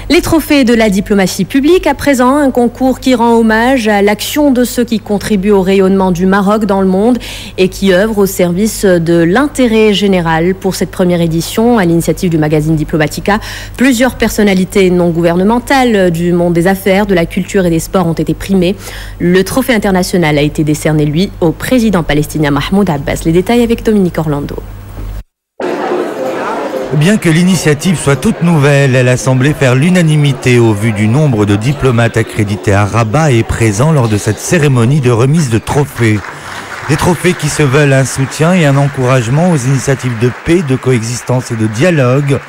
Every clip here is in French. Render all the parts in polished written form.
Les trophées de la diplomatie publique, à présent, un concours qui rend hommage à l'action de ceux qui contribuent au rayonnement du Maroc dans le monde et qui œuvrent au service de l'intérêt général. Pour cette première édition, à l'initiative du magazine Diplomatica, plusieurs personnalités non gouvernementales du monde des affaires, de la culture et des sports ont été primées. Le trophée international a été décerné, lui, au président palestinien Mahmoud Abbas. Les détails avec Dominique Orlando. Bien que l'initiative soit toute nouvelle, elle a semblé faire l'unanimité au vu du nombre de diplomates accrédités à Rabat et présents lors de cette cérémonie de remise de trophées. Des trophées qui se veulent un soutien et un encouragement aux initiatives de paix, de coexistence et de dialogue.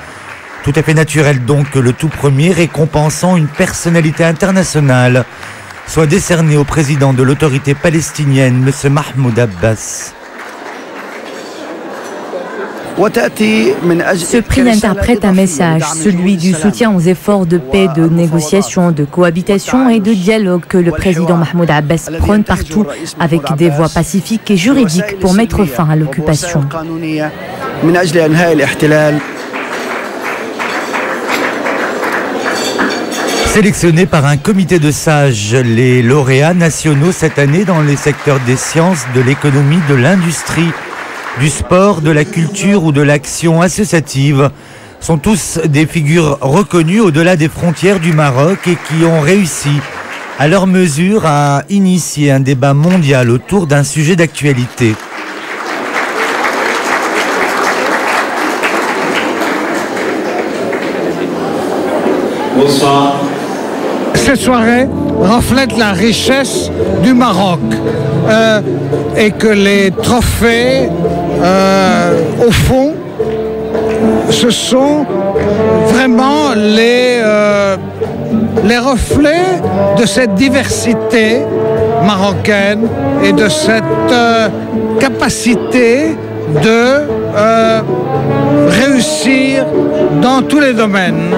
Tout à fait naturel donc que le tout premier, récompensant une personnalité internationale, soit décerné au président de l'autorité palestinienne, M. Mahmoud Abbas. Ce prix interprète un message, celui du soutien aux efforts de paix, de négociation, de cohabitation et de dialogue que le président Mahmoud Abbas prône partout avec des voies pacifiques et juridiques pour mettre fin à l'occupation. Sélectionnés par un comité de sages, les lauréats nationaux cette année dans les secteurs des sciences, de l'économie, de l'industrie, du sport, de la culture ou de l'action associative sont tous des figures reconnues au-delà des frontières du Maroc et qui ont réussi à leur mesure à initier un débat mondial autour d'un sujet d'actualité. Bonsoir. Cette soirée reflète la richesse du Maroc et que les trophées, au fond, ce sont vraiment les reflets de cette diversité marocaine et de cette capacité de réussir dans tous les domaines.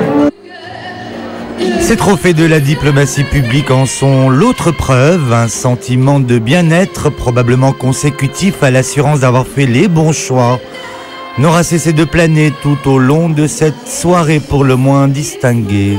Ces trophées de la diplomatie publique en sont l'autre preuve, un sentiment de bien-être probablement consécutif à l'assurance d'avoir fait les bons choix, n'aura cessé de planer tout au long de cette soirée pour le moins distinguée.